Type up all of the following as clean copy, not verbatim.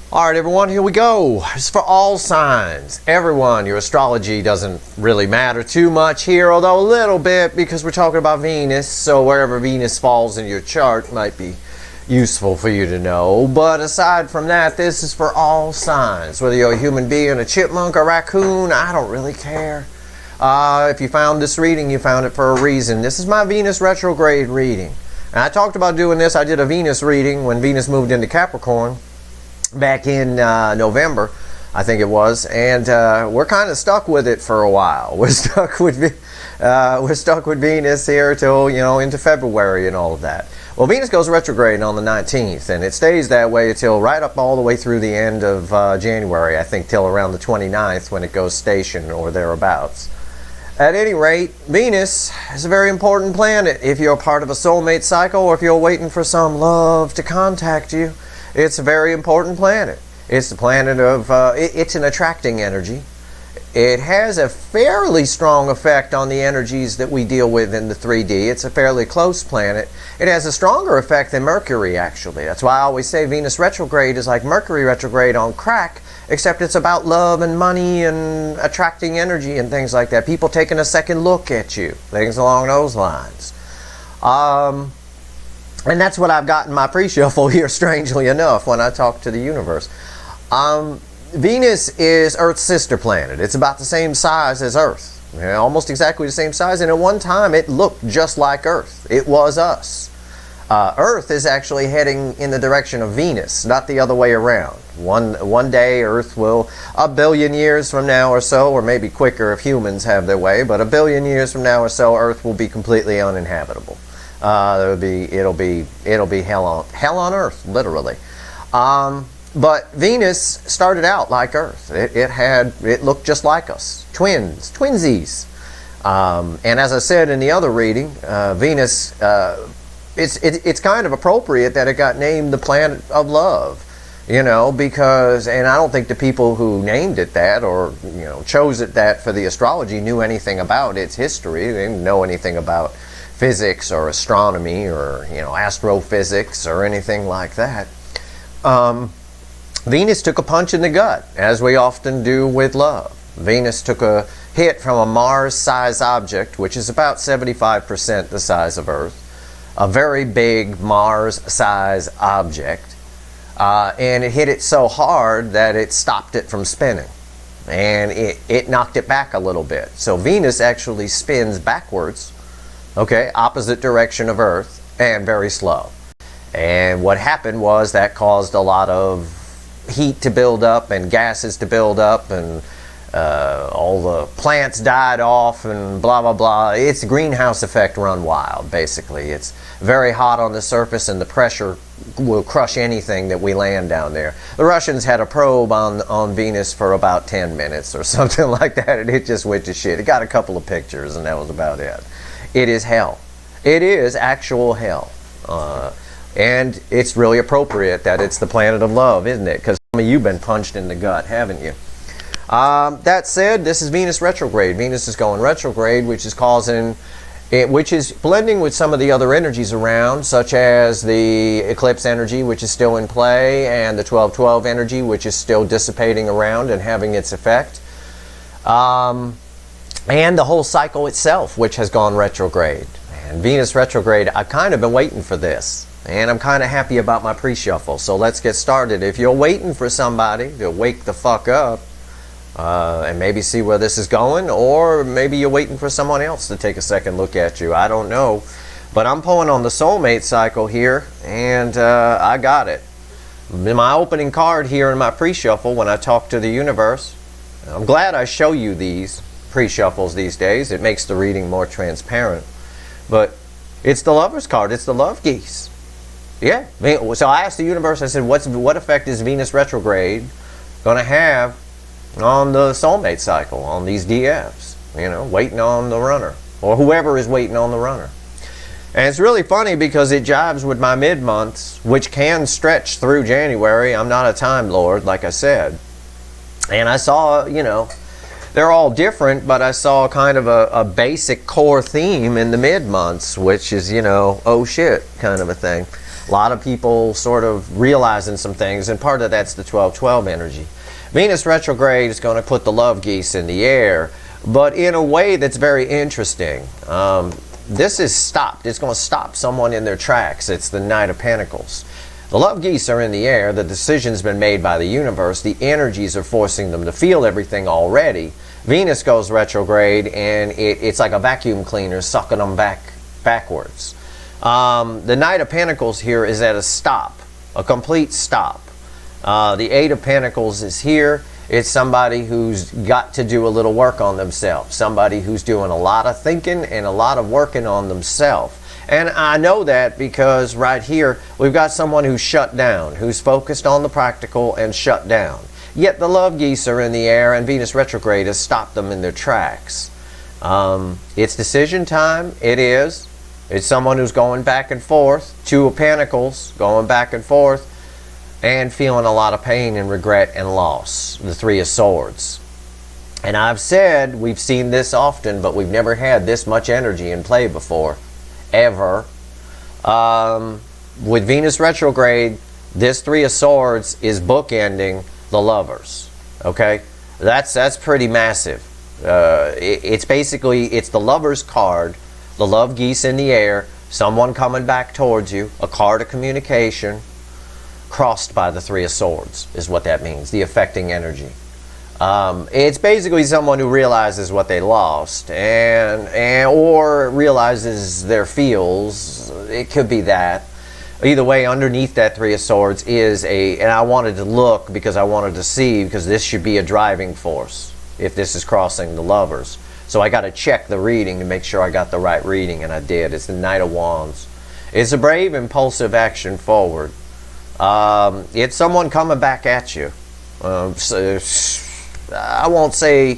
Alright everyone, here we go. It's for all signs. Everyone, your astrology doesn't really matter too much here, although a little bit because we're talking about Venus, so wherever Venus falls in your chart might be useful for you to know. But aside from that, this is for all signs. Whether you're a human being, a chipmunk, a raccoon, I don't really care. If you found this reading, you found it for a reason. This is my Venus retrograde reading. And I talked about doing this. I did a Venus reading when Venus moved into Capricorn back in November, I think it was, and we're kind of stuck with it for a while. We're stuck with Venus here till into February and all of that. Well, Venus goes retrograde on the 19th, and it stays that way until right up all the way through the end of January, I think till around the 29th when it goes station or thereabouts. At any rate, Venus is a very important planet. If you're a part of a soulmate cycle or if you're waiting for some love to contact you, it's a very important planet. It's the planet of, it's an attracting energy. It has a fairly strong effect on the energies that we deal with in the 3D. It's a fairly close planet. It has a stronger effect than Mercury, actually. That's why I always say Venus retrograde is like Mercury retrograde on crack, except it's about love and money and attracting energy and things like that. People taking a second look at you, things along those lines. And that's what I've got in my pre-shuffle here, strangely enough, when I talk to the universe. Venus is Earth's sister planet. It's about the same size as Earth. Almost exactly the same size. And at one time, it looked just like Earth. It was us. Earth is actually heading in the direction of Venus, not the other way around. One day, Earth will, a billion years from now or so, or maybe quicker if humans have their way, but a billion years from now or so, Earth will be completely uninhabitable. It'll be hell on earth, literally. But Venus started out like Earth. It looked just like us, twinsies. And as I said in the other reading, Venus, it's kind of appropriate that it got named the planet of love, because, and I don't think the people who named it that or chose it that for the astrology knew anything about its history. They didn't know anything about physics or astronomy or astrophysics or anything like that. Venus took a punch in the gut, as we often do with love. Venus took a hit from a Mars-sized object, which is about 75% the size of Earth, a very big Mars-sized object, and it hit it so hard that it stopped it from spinning, and it knocked it back a little bit. So Venus actually spins backwards, opposite direction of Earth, and very slow. And what happened was that caused a lot of heat to build up and gases to build up, and all the plants died off and blah blah blah. It's a greenhouse effect run wild, basically. It's very hot on the surface and the pressure will crush anything that we land down there. The Russians had a probe on Venus for about 10 minutes or something like that, and it just went to shit. It got a couple of pictures and that was about it. It is hell. It is actual hell. And it's really appropriate that it's the planet of love, isn't it? Because some of you've been punched in the gut, haven't you? That said, this is Venus retrograde. Venus is going retrograde, which is blending with some of the other energies around, such as the eclipse energy, which is still in play, and the 12-12 energy, which is still dissipating around and having its effect. And the whole cycle itself, which has gone retrograde. And Venus retrograde, I've kind of been waiting for this. And I'm kind of happy about my pre-shuffle. So let's get started. If you're waiting for somebody to wake the fuck up, and maybe see where this is going, or maybe you're waiting for someone else to take a second look at you, I don't know. But I'm pulling on the soulmate cycle here, and I got it. In my opening card here in my pre-shuffle, when I talk to the universe, I'm glad I show you these pre-shuffles these days. It makes the reading more transparent. But it's the Lover's card. It's the love geese. Yeah. So I asked the universe, I said, what effect is Venus retrograde going to have on the soulmate cycle, on these DFs, waiting on the runner, or whoever is waiting on the runner. And it's really funny because it jives with my mid-months, which can stretch through January. I'm not a Time Lord, like I said. And I saw, they're all different, but I saw kind of a basic core theme in the mid-months, which is, oh shit, kind of a thing. A lot of people sort of realizing some things, and part of that's the 12-12 energy. Venus retrograde is going to put the love geese in the air, but in a way that's very interesting. This is stopped. It's going to stop someone in their tracks. It's the Knight of Pentacles. The love geese are in the air. The decision's been made by the universe. The energies are forcing them to feel everything already. Venus goes retrograde, and it's like a vacuum cleaner sucking them backwards. The Knight of Pentacles here is at a stop, a complete stop. The Eight of Pentacles is here. It's somebody who's got to do a little work on themselves. Somebody who's doing a lot of thinking and a lot of working on themselves. And I know that because right here we've got someone who's shut down, who's focused on the practical and shut down. Yet the love geese are in the air, and Venus retrograde has stopped them in their tracks. It's decision time. It is. It's someone who's going back and forth. Two of Pentacles, going back and forth, and feeling a lot of pain and regret and loss. The Three of Swords. And I've said we've seen this often, but we've never had this much energy in play before. Ever. With Venus retrograde, this Three of Swords is bookending the Lovers. Okay? That's pretty massive. It's basically, it's the Lovers card, the love geese in the air, someone coming back towards you, a card of communication, crossed by the Three of Swords is what that means, the affecting energy. It's basically someone who realizes what they lost or realizes their feels. It could be that. Either way, underneath that Three of Swords is and I wanted to look because I wanted to see, because this should be a driving force if this is crossing the Lovers. So I got to check the reading to make sure I got the right reading, and I did. It's the Knight of Wands. It's a brave, impulsive action forward. It's someone coming back at you. I won't say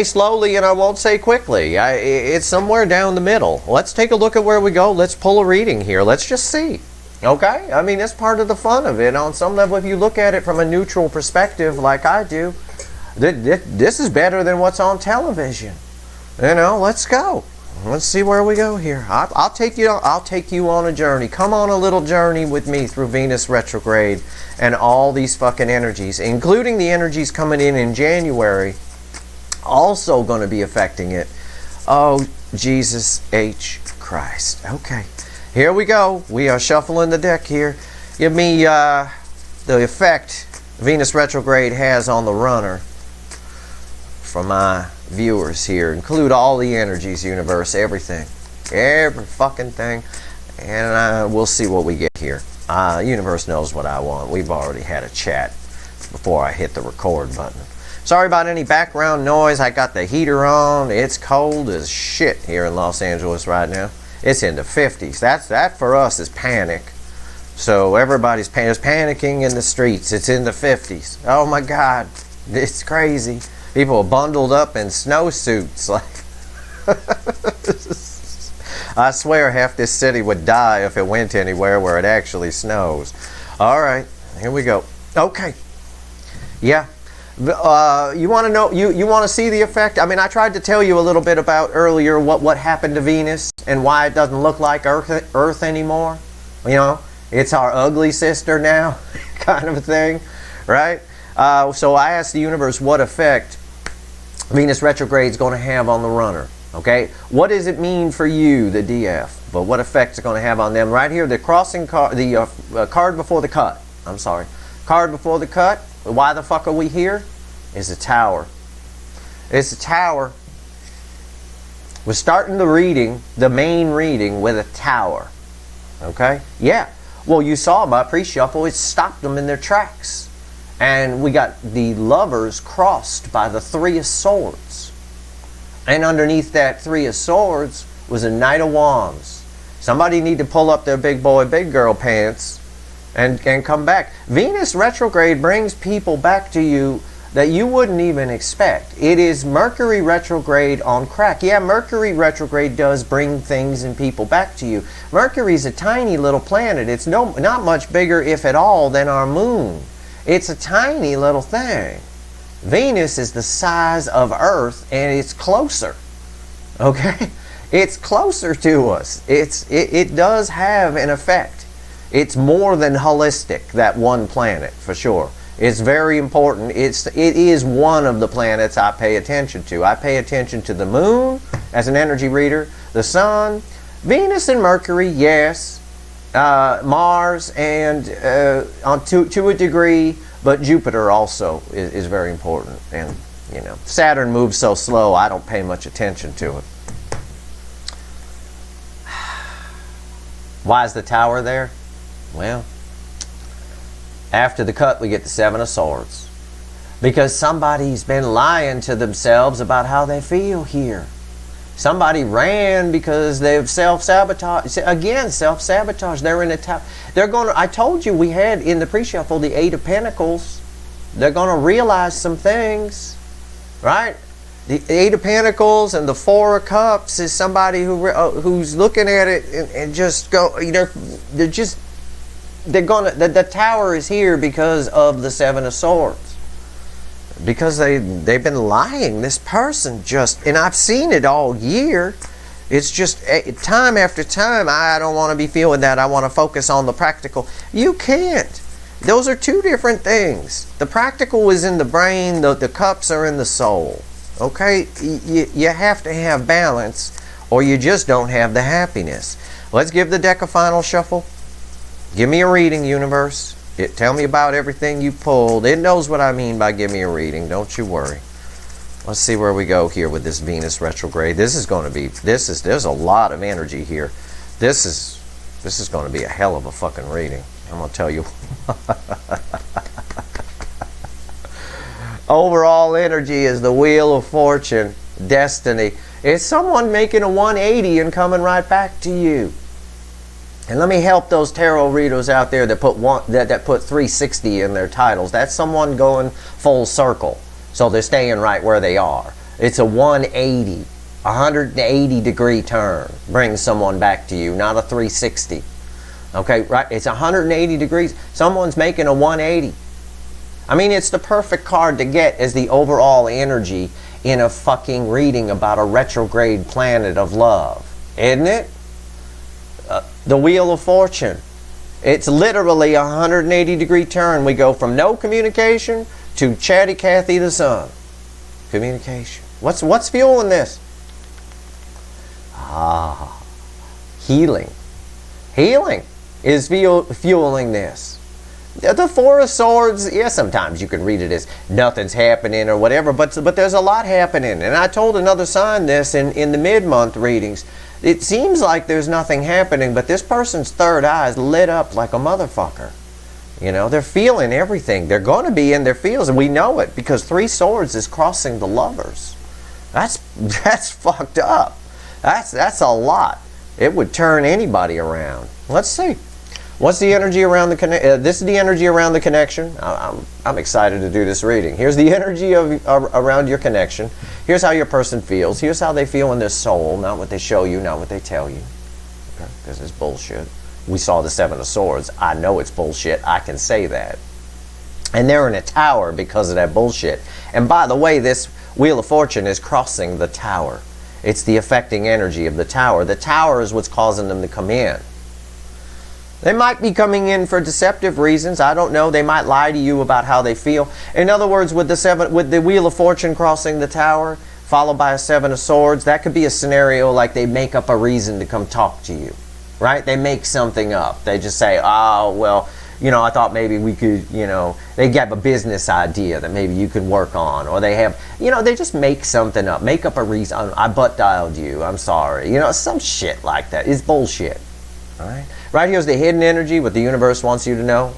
slowly, and I won't say quickly. It's somewhere down the middle. Let's take a look at where we go. Let's pull a reading here. Let's just see. Okay? I mean, that's part of the fun of it. On some level, if you look at it from a neutral perspective like I do, this is better than what's on television. You know, let's go. Let's see where we go here. I'll take you on a journey. Come on a little journey with me through Venus retrograde and all these fucking energies, including the energies coming in January, also going to be affecting it. Oh, Jesus H. Christ. Okay, here we go. We are shuffling the deck here. Give me the effect Venus retrograde has on the runner for my viewers here. Include all the energies, universe, everything, every fucking thing, and we'll see what we get here. Universe knows what I want. We've already had a chat before I hit the record button. Sorry about any background noise. I got the heater on. It's cold as shit here in Los Angeles right now. It's in the 50s. That for us is panic. So everybody's panicking in the streets. It's in the 50s. Oh my God, it's crazy. People are bundled up in snowsuits. Like, I swear half this city would die if it went anywhere where it actually snows. All right, here we go. Okay, yeah. You want to know? You want to see the effect? I mean, I tried to tell you a little bit about earlier what happened to Venus and why it doesn't look like Earth anymore. You know, it's our ugly sister now, kind of a thing, right? So I asked the universe what effect Venus retrograde is going to have on the runner. Okay, what does it mean for you, the DF? But what effect it's going to have on them? Right here, the crossing card, the card before the cut. I'm sorry, card before the cut. Why the fuck are we here? Is a Tower. It's a Tower. We're starting the reading, the main reading, with a Tower. Okay? Yeah. Well, you saw my pre-shuffle. It stopped them in their tracks. And we got the Lovers crossed by the Three of Swords. And underneath that Three of Swords was a Knight of Wands. Somebody need to pull up their big boy, big girl pants and come back. Venus retrograde brings people back to you that you wouldn't even expect. It is Mercury retrograde on crack. Yeah, Mercury retrograde does bring things and people back to you. Mercury's a tiny little planet. It's not much bigger, if at all, than our moon. It's a tiny little thing. Venus is the size of Earth, and it's closer. Okay? It's closer to us. It does have an effect. It's more than holistic, that one planet, for sure. It's very important. It is one of the planets I pay attention to. I pay attention to the moon as an energy reader, the sun, Venus and Mercury, yes, Mars, and to a degree, but Jupiter also is very important. And, you know, Saturn moves so slow, I don't pay much attention to it. Why is the Tower there? Well, after the cut, we get the Seven of Swords. Because somebody's been lying to themselves about how they feel here. Somebody ran because they've self-sabotaged. Again, self-sabotage. They're in a tower. They're going to, I told you we had in the pre-shuffle the Eight of Pentacles. They're going to realize some things, right? The Eight of Pentacles and the Four of Cups is somebody who's looking at it and just go, you know, the Tower is here because of the Seven of Swords. Because they've been lying. This person just, and I've seen it all year. It's just time after time, I don't want to be feeling that. I want to focus on the practical. You can't. Those are two different things. The practical is in the brain, the cups are in the soul. Okay? You have to have balance or you just don't have the happiness. Let's give the deck a final shuffle. Give me a reading, universe. Tell me about everything you pulled. It knows what I mean by give me a reading. Don't you worry. Let's see where we go here with this Venus retrograde. This is going to be, there's a lot of energy here. This is going to be a hell of a fucking reading. I'm going to tell you. Overall energy is the Wheel of Fortune, destiny. It's someone making a 180 and coming right back to you. And let me help those tarot readers out there that put that put 360 in their titles. That's someone going full circle. So they're staying right where they are. It's a 180, 180 degree turn brings someone back to you, not a 360. Okay, right? It's 180 degrees. Someone's making a 180. I mean, it's the perfect card to get as the overall energy in a fucking reading about a retrograde planet of love. Isn't it? The Wheel of Fortune. It's literally a 180 degree turn. We go from no communication to Chatty Cathy the Sun. Communication. What's fueling this? Healing. Healing is fueling this. The Four of Swords, yeah, sometimes you can read it as nothing's happening or whatever, but there's a lot happening. And I told another sign this in the mid-month readings. It seems like there's nothing happening, but this person's third eye is lit up like a motherfucker. You know, they're feeling everything. They're going to be in their feels, and we know it because Three Swords is crossing the Lovers. That's fucked up. That's a lot. It would turn anybody around. Let's see. What's the energy around the connection? This is the energy around the connection. I'm excited to do this reading. Here's the energy around your connection. Here's how your person feels. Here's how they feel in their soul, not what they show you, not what they tell you. Okay? Because it's bullshit. We saw the Seven of Swords. I know it's bullshit. I can say that. And they're in a tower because of that bullshit. And by the way, this Wheel of Fortune is crossing the tower. It's the affecting energy of the tower. The tower is what's causing them to come in. They might be coming in for deceptive reasons. I don't know. They might lie to you about how they feel. In other words, with the Wheel of Fortune crossing the tower, followed by a Seven of Swords, that could be a scenario like they make up a reason to come talk to you, right? They make something up. They just say, oh, well, you know, I thought maybe we could, you know, they have a business idea that maybe you could work on, or they have, you know, they just make something up, make up a reason. I butt dialed you. I'm sorry. You know, some shit like that. It's bullshit. All right. Right here's the hidden energy, what the universe wants you to know.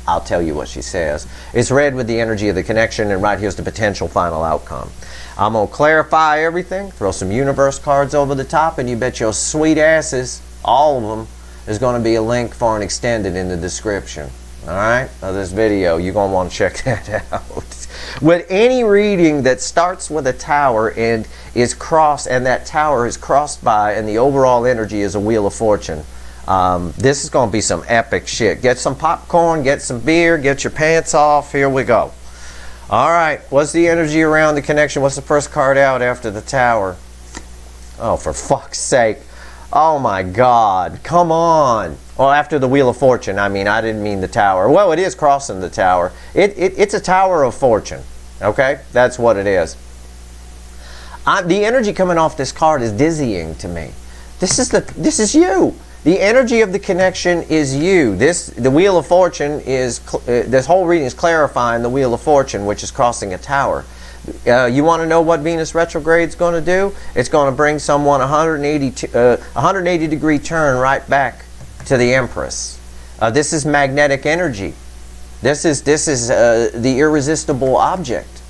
I'll tell you what she says. It's red with the energy of the connection, and right here's the potential final outcome. I'm going to clarify everything, throw some universe cards over the top, and you bet your sweet asses, all of them, there's going to be a link for an extended in the description. All right, of this video. You're going to want to check that out. With any reading that starts with a tower and is crossed, and that tower is crossed by, and the overall energy is a Wheel of Fortune, this is going to be some epic shit. Get some popcorn, get some beer, get your pants off. Here we go. All right, what's the energy around the connection? What's the first card out after the tower? Oh, for fuck's sake. Oh my God. Come on. Well, after the Wheel of Fortune, I mean, I didn't mean the Tower. Well, it is crossing the Tower. It's a Tower of Fortune. Okay? That's what it is. The energy coming off this card is dizzying to me. This is you. The energy of the connection is you. The Wheel of Fortune is, this whole reading is clarifying the Wheel of Fortune, which is crossing a tower. You want to know what Venus retrograde is going to do? It's going to bring someone 180 degree turn right back to the Empress. This is magnetic energy. This is the irresistible object.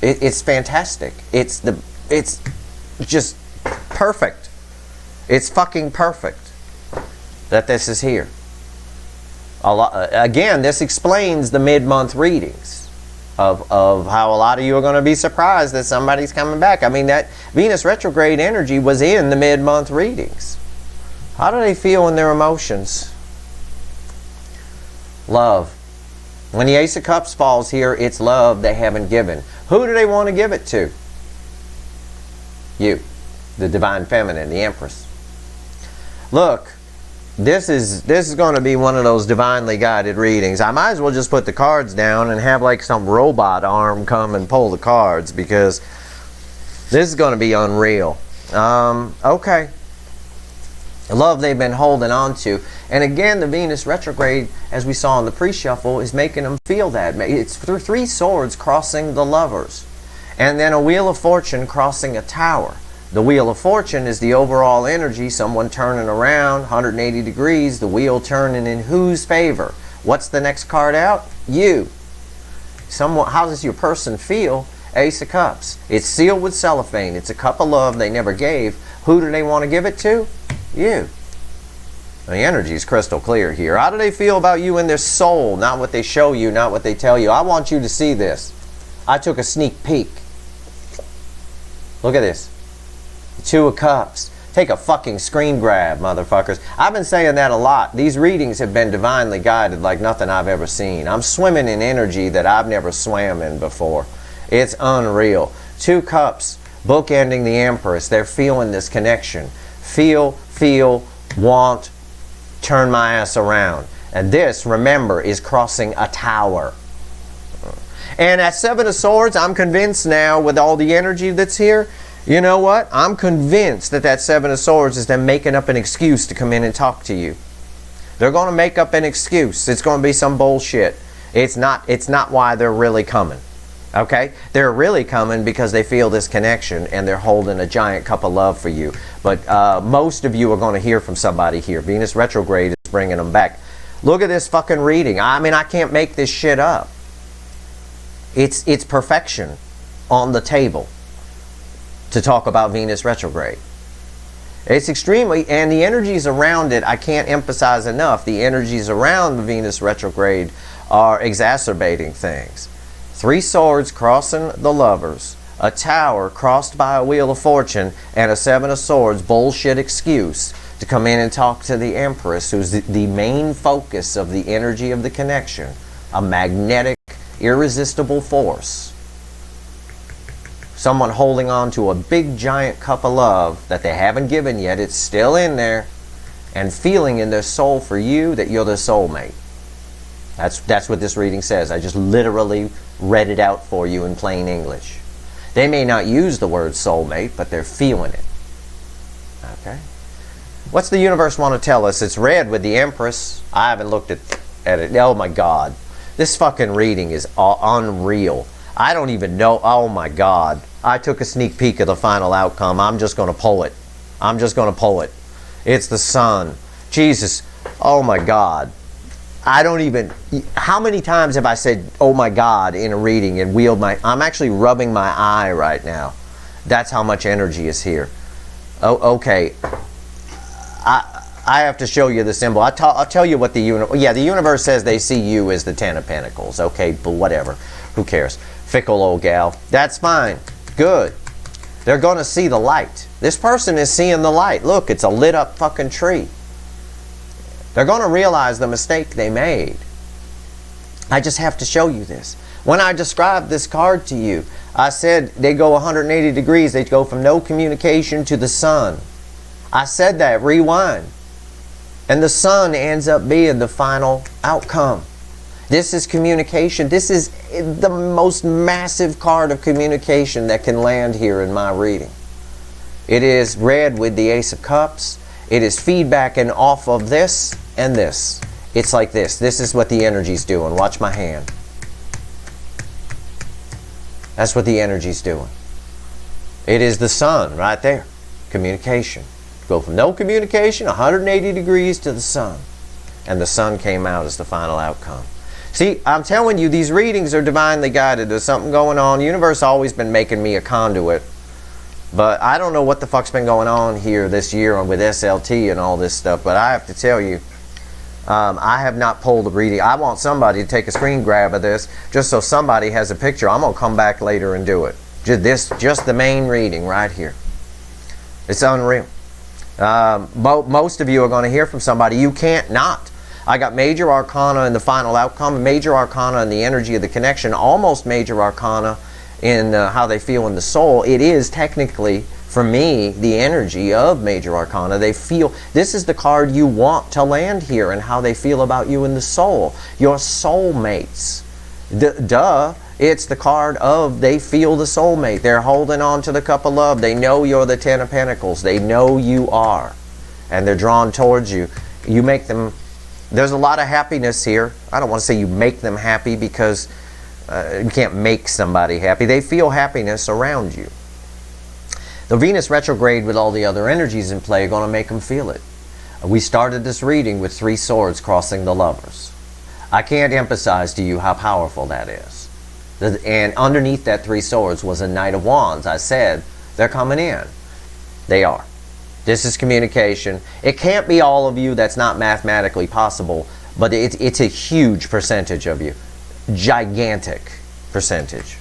It's fantastic. It's just perfect. It's fucking perfect that this is here. Again, this explains the mid-month readings of how a lot of you are going to be surprised that somebody's coming back. I mean, that Venus retrograde energy was in the mid-month readings. How do they feel in their emotions? Love. When the Ace of Cups falls here, it's love they haven't given. Who do they want to give it to? You, the Divine Feminine, the Empress. Look, this is going to be one of those divinely guided readings. I might as well just put the cards down and have like some robot arm come and pull the cards, because this is going to be unreal. Okay. Love they've been holding on to. And again, the Venus retrograde, as we saw in the pre-shuffle, is making them feel that. It's through 3 swords crossing the Lovers. And then a Wheel of Fortune crossing a Tower. The Wheel of Fortune is the overall energy, someone turning around 180 degrees, the wheel turning in whose favor? What's the next card out? You. How does your person feel? Ace of Cups. It's sealed with cellophane. It's a cup of love they never gave. Who do they want to give it to? You. The energy is crystal clear here. How do they feel about you in their soul? Not what they show you, not what they tell you. I want you to see this. I took a sneak peek. Look at this. 2 of Cups. Take a fucking screen grab, motherfuckers. I've been saying that a lot. These readings have been divinely guided like nothing I've ever seen. I'm swimming in energy that I've never swam in before. It's unreal. 2 Cups, bookending the Empress. They're feeling this connection. Feel, want, turn my ass around. And this, remember, is crossing a tower. And at 7 of Swords, I'm convinced now with all the energy that's here, you know what? I'm convinced that 7 of Swords is them making up an excuse to come in and talk to you. They're going to make up an excuse. It's going to be some bullshit. It's not why they're really coming. Okay? They're really coming because they feel this connection and they're holding a giant cup of love for you. But most of you are going to hear from somebody here. Venus retrograde is bringing them back. Look at this fucking reading. I mean, I can't make this shit up. It's perfection on the table to talk about Venus retrograde. It's extremely, and the energies around it, I can't emphasize enough, the energies around the Venus retrograde are exacerbating things. 3 swords crossing the Lovers, a Tower crossed by a Wheel of Fortune, and a 7 of Swords bullshit excuse to come in and talk to the Empress, who's the main focus of the energy of the connection, a magnetic, irresistible force. Someone holding on to a big giant cup of love that they haven't given yet. It's still in there, and feeling in their soul for you that you're their soulmate. That's what this reading says. I just literally read it out for you in plain English. They may not use the word soulmate, but they're feeling it. Okay? What's the universe want to tell us? It's red with the Empress. I haven't looked at it. Oh my God. This fucking reading is unreal. I don't even know. Oh my God. I took a sneak peek of the final outcome. I'm just going to pull it. I'm just going to pull it. It's the Sun. Jesus. Oh my God. I don't even... How many times have I said, oh my God, in a reading and wheeled my... I'm actually rubbing my eye right now. That's how much energy is here. Oh, okay. I have to show you the symbol. I'll tell you what the universe... Yeah, the universe says they see you as the 10 of Pentacles. Okay, but whatever. Who cares? Fickle old gal. That's fine. Good. They're going to see the light. This person is seeing the light. Look, it's a lit up fucking tree. They're going to realize the mistake they made. I just have to show you this. When I described this card to you, I said they go 180 degrees. They go from no communication to the sun. I said that, rewind. And the sun ends up being the final outcome. This is communication. This is the most massive card of communication that can land here in my reading. It is read with the Ace of Cups. It is feedbacking off of this and this. It's like this. This is what the energy's doing. Watch my hand. That's what the energy's doing. It is the sun right there. Communication. Go from no communication, 180 degrees to the sun. And the sun came out as the final outcome. See, I'm telling you, these readings are divinely guided. There's something going on. The universe has always been making me a conduit. But I don't know what the fuck's been going on here this year with SLT and all this stuff. But I have to tell you, I have not pulled a reading. I want somebody to take a screen grab of this just so somebody has a picture. I'm going to come back later and do it. Just the main reading right here. It's unreal. Most of you are going to hear from somebody. You can't not. I got major arcana in the final outcome, major arcana in the energy of the connection, almost major arcana in how they feel in the soul. It is technically, for me, the energy of major arcana. They feel, this is the card you want to land here and how they feel about you in the soul. Your soulmates. Duh. It's the card of they feel the soulmate. They're holding on to the cup of love. They know you're the Ten of Pentacles. They know you are. And they're drawn towards you. You make them, there's a lot of happiness here. I don't want to say you make them happy because you can't make somebody happy. They feel happiness around you. The Venus retrograde with all the other energies in play are going to make them feel it. We started this reading with 3 swords crossing the lovers. I can't emphasize to you how powerful that is. And underneath that 3 swords was a Knight of Wands. I said, they're coming in. They are. This is communication. It can't be all of you. That's not mathematically possible. But it's a huge percentage of you. Gigantic percentage.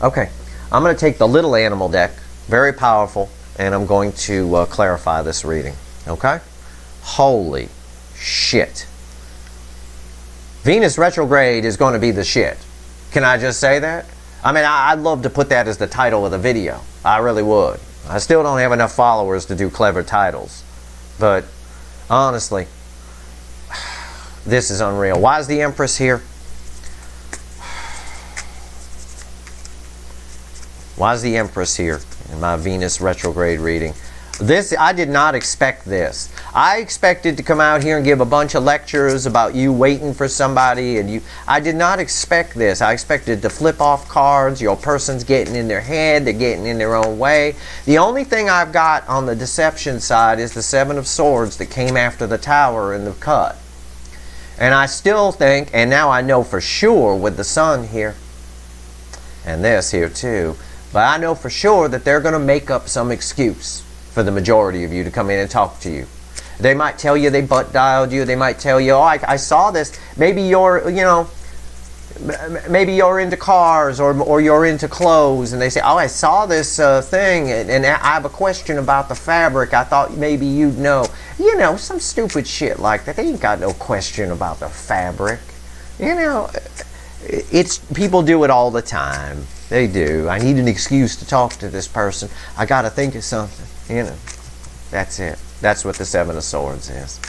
Okay. I'm going to take the little animal deck. Very powerful. And I'm going to clarify this reading. Okay? Holy shit. Venus retrograde is going to be the shit. Can I just say that? I mean, I'd love to put that as the title of the video. I really would. I still don't have enough followers to do clever titles. But honestly, this is unreal. Why is the Empress here? Why is the Empress here in my Venus retrograde reading? I did not expect this. I expected to come out here and give a bunch of lectures about you waiting for somebody, and I did not expect this. I expected to flip off cards. Your person's getting in their head. They're getting in their own way. The only thing I've got on the deception side is the 7 of Swords that came after the Tower in the cut. And I still think, and now I know for sure with the Sun here, and this here too, but I know for sure that they're going to make up some excuse for the majority of you to come in and talk to you. They might tell you they butt dialed you. They might tell you, oh, I saw this. Maybe you're, maybe you're into cars or you're into clothes. And they say, oh, I saw this thing and I have a question about the fabric. I thought maybe you'd know. You know, some stupid shit like that. They ain't got no question about the fabric. You know, people do it all the time. They do. I need an excuse to talk to this person. I got to think of something. You know, that's it. That's what the 7 of Swords is.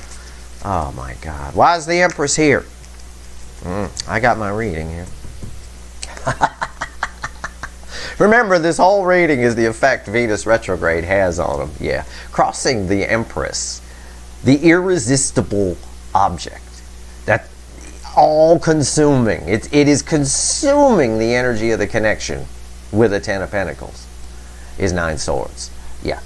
Oh my God. Why is the Empress here? I got my reading here. Remember, this whole reading is the effect Venus retrograde has on them. Yeah. Crossing the Empress. The irresistible object. That all-consuming. It is consuming the energy of the connection with a 10 of Pentacles. Is 9 swords. Yeah.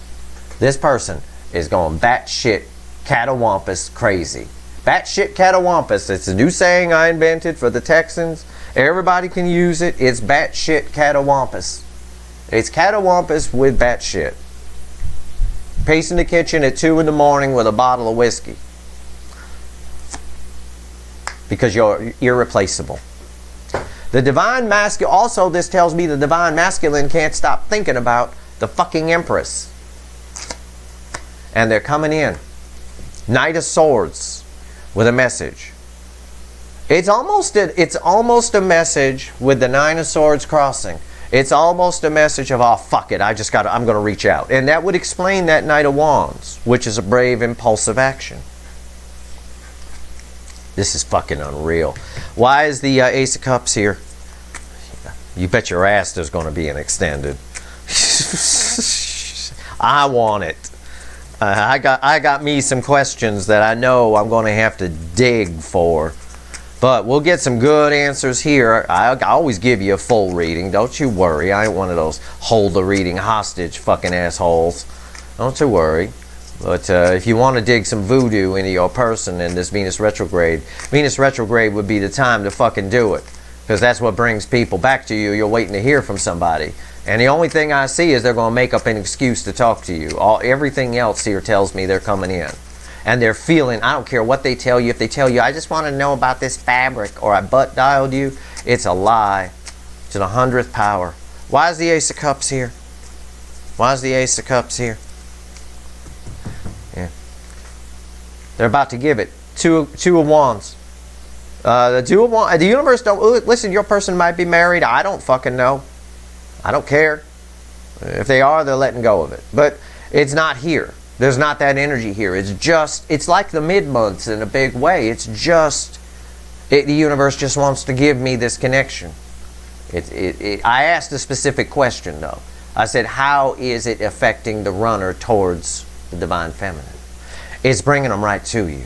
This person is going batshit catawampus crazy. Batshit catawampus. It's a new saying I invented for the Texans. Everybody can use it. It's batshit catawampus. It's catawampus with batshit. Pace in the kitchen at 2 in the morning with a bottle of whiskey. Because you're irreplaceable. The divine masculine, also this tells me the divine masculine can't stop thinking about the fucking Empress. And they're coming in. Knight of Swords with a message. It's almost a message with the Nine of Swords crossing. It's almost a message of, oh, fuck it, I'm going to reach out. And that would explain that Knight of Wands, which is a brave, impulsive action. This is fucking unreal. Why is the Ace of Cups here? You bet your ass there's going to be an extended. I want it. I got me some questions that I know I'm going to have to dig for. But we'll get some good answers here. I always give you a full reading. Don't you worry. I ain't one of those hold the reading hostage fucking assholes. Don't you worry. But if you want to dig some voodoo into your person in this Venus retrograde would be the time to fucking do it. Because that's what brings people back to you. You're waiting to hear from somebody. And the only thing I see is they're going to make up an excuse to talk to you. Everything else here tells me they're coming in. And they're feeling, I don't care what they tell you. If they tell you, I just want to know about this fabric, or I butt dialed you, it's a lie to the 100th power. Why is the Ace of Cups here? Why is the Ace of Cups here? Yeah. They're about to give it. Two of Wands. The Two of Wands. The universe don't, listen, your person might be married. I don't fucking know. I don't care. If they are, they're letting go of it. But it's not here. There's not that energy here. It's like the mid-months in a big way. The universe just wants to give me this connection. I asked a specific question, though. I said, how is it affecting the runner towards the Divine Feminine? It's bringing them right to you.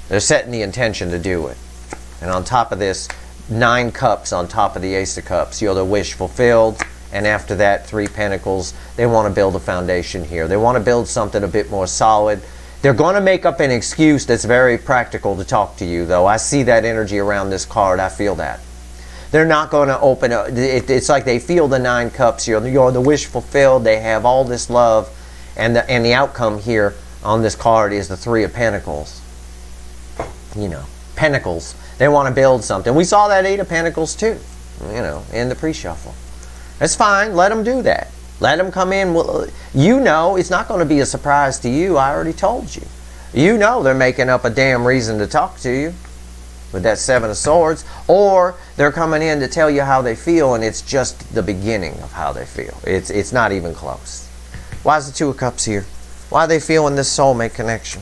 They're setting the intention to do it. And on top of this, 9 cups on top of the Ace of Cups. You're the wish fulfilled. And after that, 3 Pentacles. They want to build a foundation here. They want to build something a bit more solid. They're going to make up an excuse that's very practical to talk to you, though. I see that energy around this card. I feel that. They're not going to open up. It's like they feel the 9 cups. You're the wish fulfilled. They have all this love. And the outcome here on this card is the 3 of Pentacles. You know, Pentacles. They want to build something. We saw that 8 of Pentacles, too, you know, in the pre-shuffle. That's fine. Let them do that. Let them come in. You know, it's not going to be a surprise to you. I already told you. You know they're making up a damn reason to talk to you with that 7 of Swords. Or they're coming in to tell you how they feel, and it's just the beginning of how they feel. It's not even close. Why is the 2 of Cups here? Why are they feeling this soulmate connection?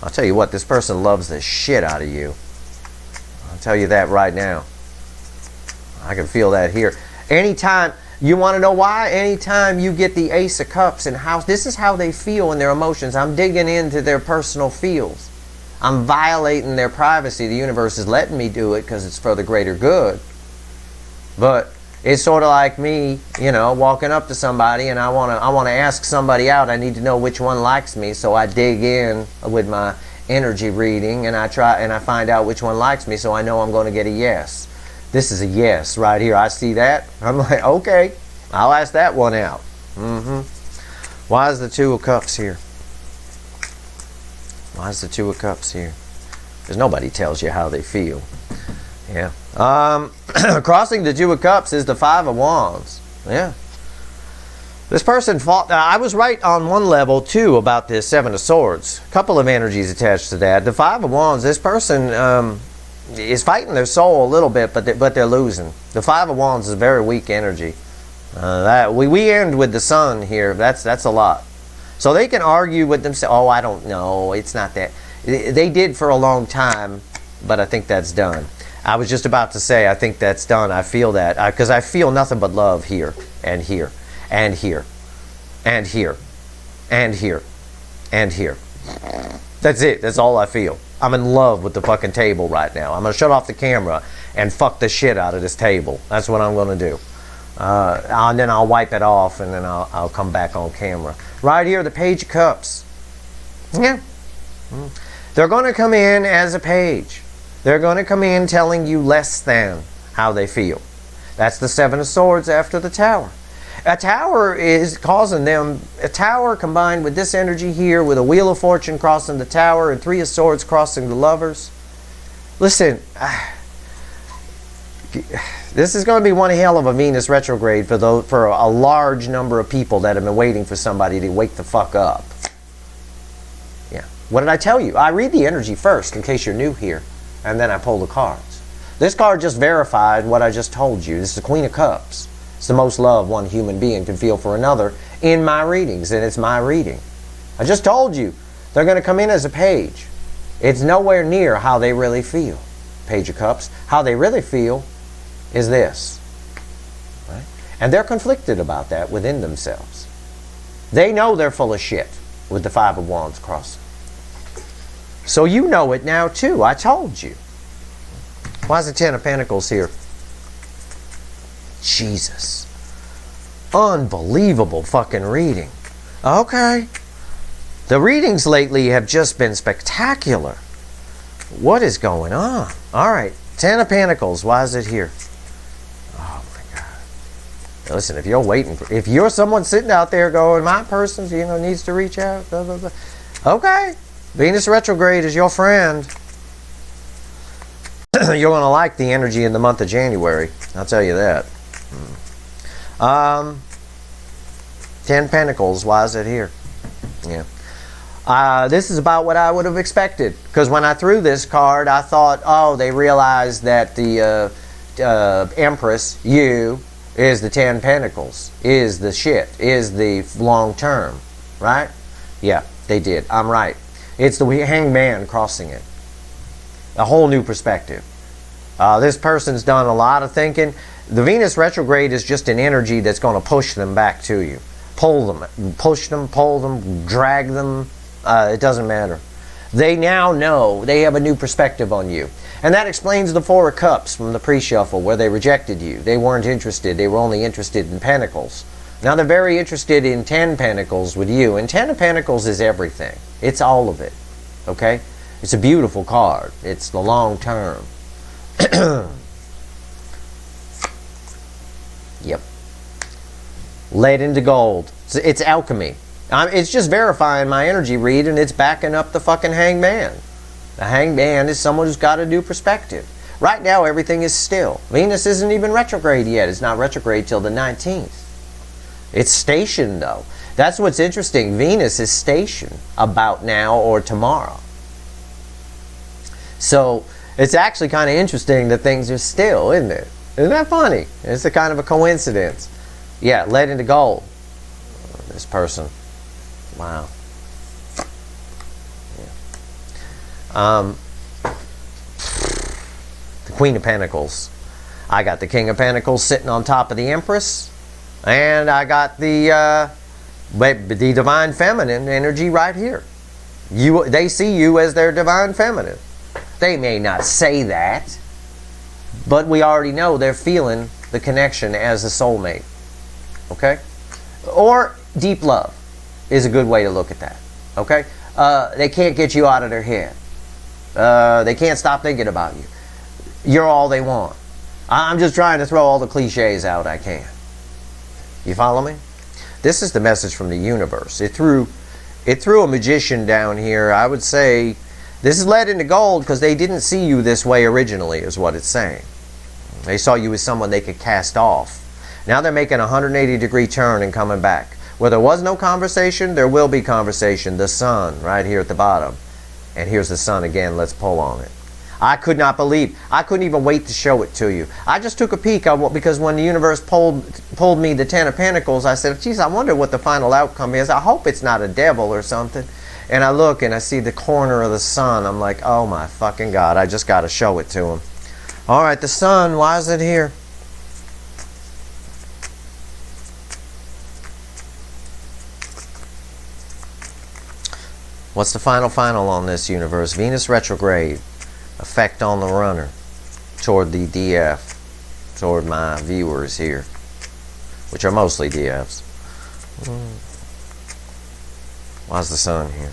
I'll tell you what, this person loves the shit out of you. I'll tell you that right now. I can feel that here. Anytime, you want to know why? Anytime you get the Ace of Cups and how, this is how they feel in their emotions. I'm digging into their personal feels. I'm violating their privacy. The universe is letting me do it because it's for the greater good. But it's sort of like me, you know, walking up to somebody and I want to ask somebody out. I need to know which one likes me, so I dig in with my energy reading and I find out which one likes me, so I know I'm going to get a yes. This is a yes right here. I see that. I'm like, okay, I'll ask that one out. Why is the 2 of Cups here? Why is the 2 of Cups here? Because nobody tells you how they feel. Yeah. Crossing the 2 of Cups is the 5 of Wands. Yeah. This person fought. I was right on one level, too, about this 7 of Swords. A couple of energies attached to that. The 5 of Wands, this person is fighting their soul a little bit, but they're losing. The 5 of Wands is very weak energy. We end with the Sun here. That's a lot. So they can argue with themselves. Oh, I don't know. It's not that. They did for a long time, but I think that's done. I was just about to say, I think that's done. I feel that. Because I feel nothing but love here, and here, and here, and here, and here, and here. That's it. That's all I feel. I'm in love with the fucking table right now. I'm going to shut off the camera and fuck the shit out of this table. That's what I'm going to do. And then I'll wipe it off, and then I'll come back on camera. Right here, the Page of Cups. Yeah. They're going to come in as a page. They're going to come in telling you less than how they feel. That's the 7 of Swords after the Tower. A Tower is causing them, a Tower combined with this energy here, with a Wheel of Fortune crossing the Tower and 3 of Swords crossing the Lovers. Listen, this is going to be one hell of a Venus retrograde for a large number of people that have been waiting for somebody to wake the fuck up. Yeah. What did I tell you? I read the energy first, in case you're new here, and then I pull the cards. This card just verified what I just told you. This is the Queen of Cups. It's the most love one human being can feel for another in my readings, and it's my reading. I just told you they're going to come in as a page. It's nowhere near how they really feel. Page of Cups. How they really feel is this. Right? And they're conflicted about that within themselves. They know they're full of shit with the Five of Wands crossing. So you know it now too. I told you. Why is the Ten of Pentacles here? Jesus. Unbelievable fucking reading. Okay. The readings lately have just been spectacular. What is going on? Alright. Ten of Pentacles. Why is it here? Oh my God. Listen, if you're waiting for... If you're someone sitting out there going, my person, needs to reach out. Blah, blah, blah. Okay. Venus retrograde is your friend. You're going to like the energy in the month of January. I'll tell you that. 10 Pentacles. Why is it here? Yeah. This is about what I would have expected. Because when I threw this card, I thought, oh, they realized that the Empress, you, is the 10 Pentacles. Is the shit. Is the long term. Right? Yeah, they did. I'm right. It's the Hangman crossing it. A whole new perspective. This person's done a lot of thinking. The Venus retrograde is just an energy that's going to push them back to you. Pull them. Push them, pull them, drag them. It doesn't matter. They now know they have a new perspective on you. And that explains the Four of Cups from the pre-shuffle where they rejected you. They weren't interested. They were only interested in Pentacles. Now they're very interested in 10 Pentacles with you. And 10 of Pentacles is everything. It's all of it. Okay? It's a beautiful card. It's the long term. Yep. Lead into gold. It's alchemy. It's just verifying my energy read, and it's backing up the fucking Hangman. The Hangman is someone who's got a new perspective. Right now, everything is still. Venus isn't even retrograde yet. It's not retrograde till the 19th. It's stationed, though. That's what's interesting. Venus is stationed about now or tomorrow. So it's actually kind of interesting that things are still, isn't it? Isn't that funny? It's a kind of a coincidence. Yeah, lead into gold. This person. Wow. Yeah. The Queen of Pentacles. I got the King of Pentacles sitting on top of the Empress. And I got the Divine Feminine energy right here. They see you as their Divine Feminine. They may not say that, but we already know they're feeling the connection as a soulmate. Okay? Or deep love is a good way to look at that. Okay? They can't get you out of their head. They can't stop thinking about you. You're all they want. I'm just trying to throw all the cliches out I can. You follow me? This is the message from the universe. It threw a magician down here. I would say this is led into gold because they didn't see you this way originally, is what it's saying. They saw you as someone they could cast off. Now they're making a 180-degree turn and coming back. Where there was no conversation, there will be conversation. The sun right here at the bottom. And here's the sun again. Let's pull on it. I could not believe. I couldn't even wait to show it to you. I just took a peek because when the universe pulled me the Ten of Pentacles, I said, geez, I wonder what the final outcome is. I hope it's not a devil or something. And I look and I see the corner of the sun. I'm like, oh my fucking God, I just got to show it to him. All right, the sun, why is it here? What's the final on this universe? Venus retrograde. Effect on the runner toward the DF, toward my viewers here, which are mostly DFs. Why's the sun here?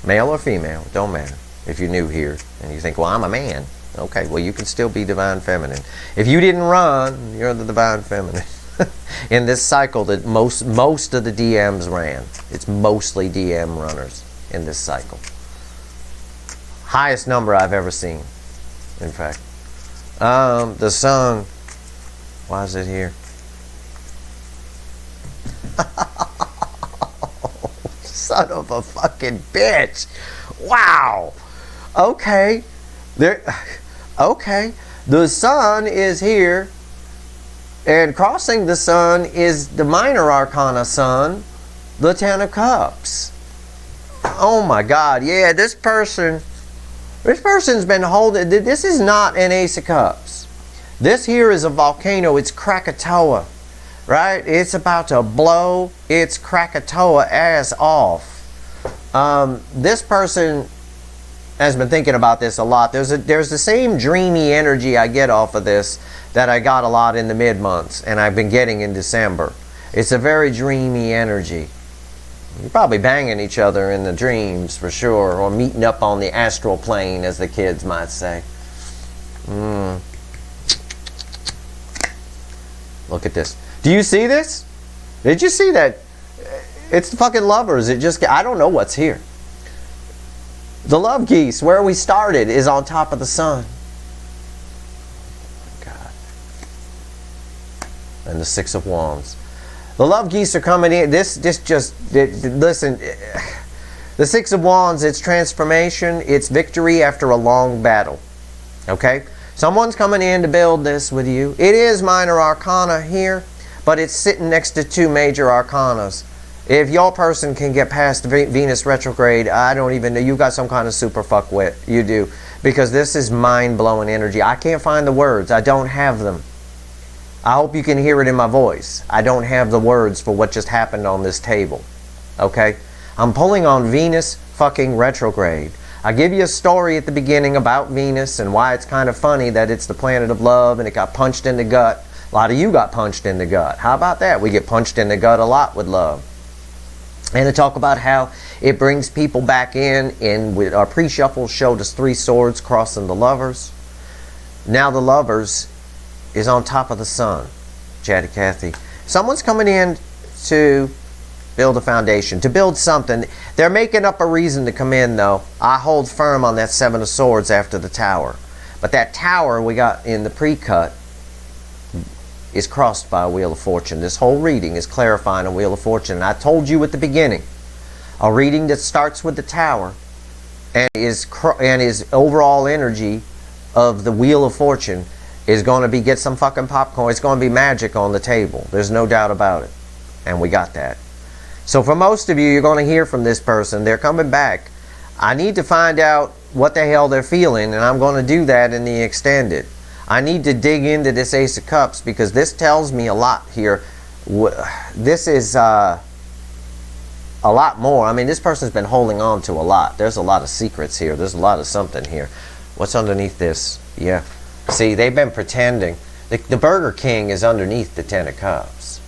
Male or female, don't matter. If you're new here and you think, well, I'm a man. Okay, well, you can still be Divine Feminine. If you didn't run, you're the Divine Feminine. In this cycle that most of the DMs ran. It's mostly DM runners in this cycle. Highest number I've ever seen, in fact. The sun, why is it here? Son of a fucking bitch. Wow. Okay. Okay. The sun is here. And crossing the sun is the minor arcana sun, the Ten of Cups. Oh my God. Yeah, this person's been holding, this is not an Ace of Cups. This here is a volcano. It's Krakatoa, right? It's about to blow its Krakatoa ass off. This person has been thinking about this a lot. There's the same dreamy energy I get off of this that I got a lot in the mid-months, and I've been getting in December. It's a very dreamy energy. You're probably banging each other in the dreams for sure, or meeting up on the astral plane, as the kids might say. Look at this. Do you see this? Did you see that? It's the fucking lovers. I don't know what's here. The love geese, where we started, is on top of the sun. God. And the Six of Wands. The love geese are coming in. Listen, the Six of Wands, it's transformation, it's victory after a long battle. Okay? Someone's coming in to build this with you. It is minor arcana here, but it's sitting next to two major arcanas. If your person can get past Venus retrograde, I don't even know. You got some kind of super fuck wit. You do. Because this is mind-blowing energy. I can't find the words. I don't have them. I hope you can hear it in my voice. I don't have the words for what just happened on this table. Okay? I'm pulling on Venus fucking retrograde. I give you a story at the beginning about Venus and why it's kind of funny that it's the planet of love and it got punched in the gut. A lot of you got punched in the gut. How about that? We get punched in the gut a lot with love. And to talk about how it brings people back in, and with our pre-shuffle showed us 3 swords crossing the lovers. Now the lovers is on top of the sun. Chatty Cathy. Someone's coming in to build a foundation, to build something. They're making up a reason to come in, though. I hold firm on that 7 of swords after the tower. But that tower we got in the pre-cut is crossed by a Wheel of Fortune. This whole reading is clarifying a Wheel of Fortune. And I told you at the beginning, a reading that starts with the tower and is overall energy of the Wheel of Fortune is going to get some fucking popcorn. It's going to be magic on the table. There's no doubt about it. And we got that. So for most of you, you're going to hear from this person. They're coming back. I need to find out what the hell they're feeling, and I'm going to do that in the extended. I need to dig into this Ace of Cups because this tells me a lot here. This is a lot more. I mean, this person's been holding on to a lot. There's a lot of secrets here. There's a lot of something here. What's underneath this? Yeah. See, they've been pretending. The Burger King is underneath the Ten of Cups.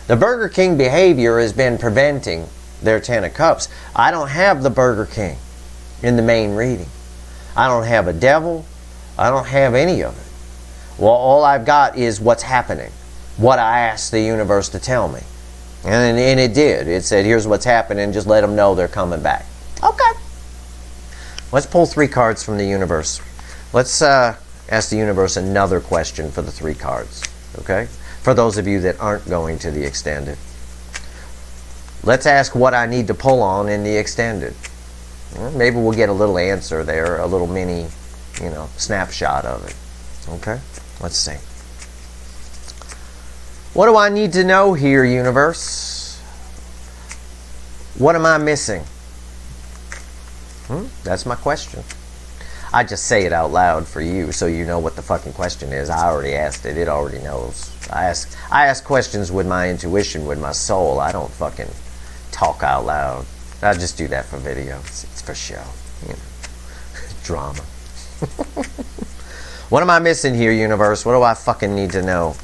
The Burger King behavior has been preventing their Ten of Cups. I don't have the Burger King in the main reading. I don't have a devil. I don't have any of it. Well, all I've got is what's happening, what I asked the universe to tell me. And it did. It said, here's what's happening, just let them know they're coming back. Okay. Let's pull 3 cards from the universe. Let's ask the universe another question for the 3 cards, okay? For those of you that aren't going to the extended. Let's ask what I need to pull on in the extended. Well, maybe we'll get a little answer there, a little mini, snapshot of it. Okay? Let's see. What do I need to know here, universe? What am I missing? That's my question. I just say it out loud for you so you know what the fucking question is. I already asked it. It already knows. I ask questions with my intuition, with my soul. I don't fucking talk out loud. I just do that for video. It's for show. Drama. What am I missing here, universe? What do I fucking need to know?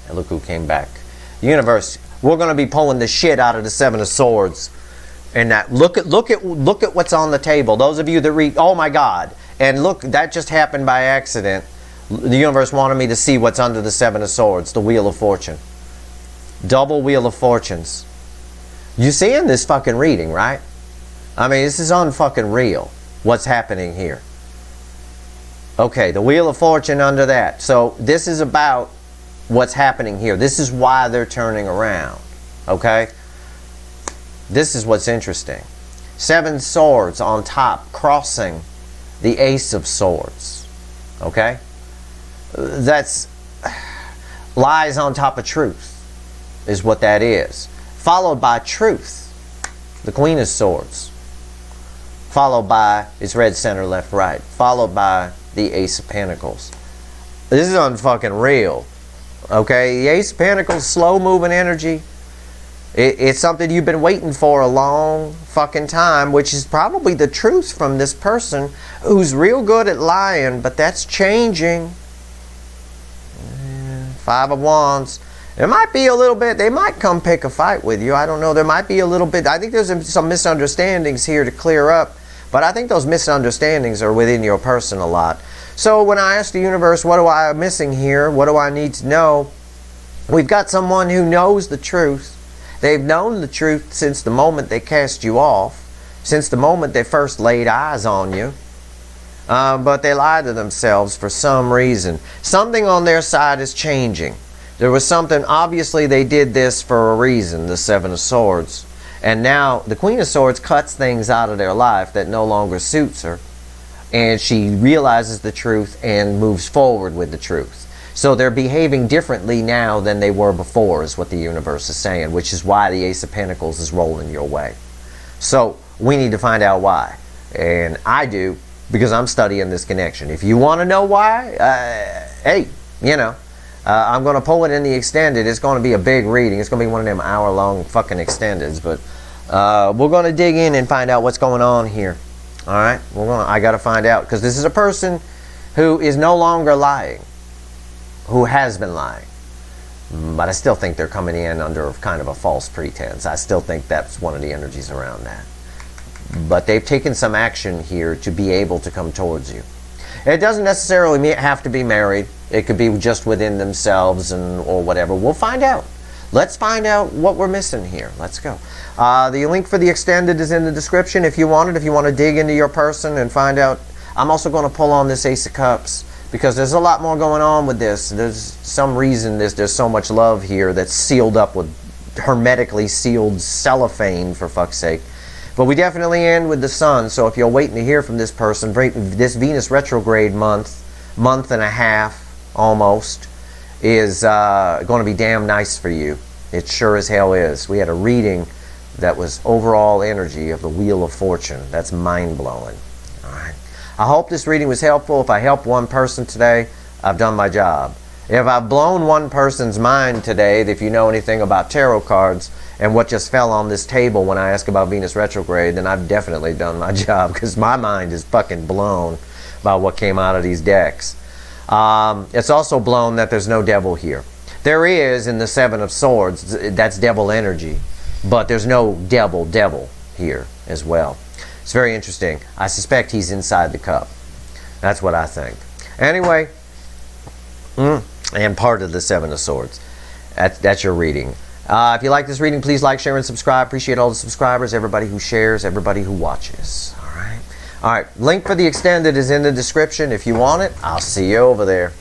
And look who came back. The universe, we're going to be pulling the shit out of the 7 of Swords. And that look at what's on the table. Those of you that read, oh my God. And look, that just happened by accident. The universe wanted me to see what's under the 7 of Swords, the Wheel of Fortune. Double Wheel of Fortunes. You seeing this fucking reading, right? I mean, this is unfucking real. What's happening here? Okay, the Wheel of Fortune under that. So this is about what's happening here. This is why they're turning around. Okay? This is what's interesting. 7 swords on top, crossing the Ace of Swords. Okay? That's lies on top of truth, is what that is. Followed by truth, the Queen of Swords. Followed by, it's red, center, left, right. Followed by the Ace of Pentacles. This is unfucking real. Okay? The Ace of Pentacles, slow moving energy. It's something you've been waiting for a long fucking time, which is probably the truth from this person who's real good at lying, but that's changing. 5 of Wands. There might be a little bit, they might come pick a fight with you. I don't know. There might be a little bit. I think there's some misunderstandings here to clear up, but I think those misunderstandings are within your person a lot. So when I ask the universe, what do I missing here? What do I need to know? We've got someone who knows the truth. They've known the truth since the moment they cast you off, since the moment they first laid eyes on you. But they lied to themselves for some reason. Something on their side is changing. There was something, obviously they did this for a reason, the 7 of Swords. And now the Queen of Swords cuts things out of their life that no longer suits her. And she realizes the truth and moves forward with the truth. So they're behaving differently now than they were before, is what the universe is saying, which is why the Ace of Pentacles is rolling your way. So we need to find out why. And I do, because I'm studying this connection. If you want to know why, hey, you know, I'm going to pull it in the extended. It's going to be a big reading. It's going to be one of them hour-long fucking extendeds. But we're going to dig in and find out what's going on here. All right? I got to find out. Because this is a person who is no longer lying. Who has been lying. But I still think they're coming in under kind of a false pretense. I still think that's one of the energies around that. But they've taken some action here to be able to come towards you. It doesn't necessarily have to be married. It could be just within themselves or whatever. We'll find out. Let's find out what we're missing here. Let's go. The link for the extended is in the description if you want it. If you want to dig into your person and find out. I'm also going to pull on this Ace of Cups, because there's a lot more going on with this. There's some reason there's so much love here that's sealed up with hermetically sealed cellophane, for fuck's sake. But we definitely end with the Sun. So if you're waiting to hear from this person, this Venus retrograde month and a half almost, is going to be damn nice for you. It sure as hell is. We had a reading that was overall energy of the Wheel of Fortune. That's mind-blowing. All right. I hope this reading was helpful. If I helped one person today, I've done my job. If I've blown one person's mind today, if you know anything about tarot cards and what just fell on this table when I ask about Venus retrograde, then I've definitely done my job, because my mind is fucking blown by what came out of these decks. It's also blown that there's no devil here. There is in the 7 of Swords. That's devil energy. But there's no devil here as well. It's very interesting. I suspect he's inside the cup. That's what I think. Anyway, and part of the 7 of Swords. That's your reading. If you like this reading, please like, share, and subscribe. Appreciate all the subscribers, everybody who shares, everybody who watches. All right. Link for the extended is in the description. If you want it, I'll see you over there.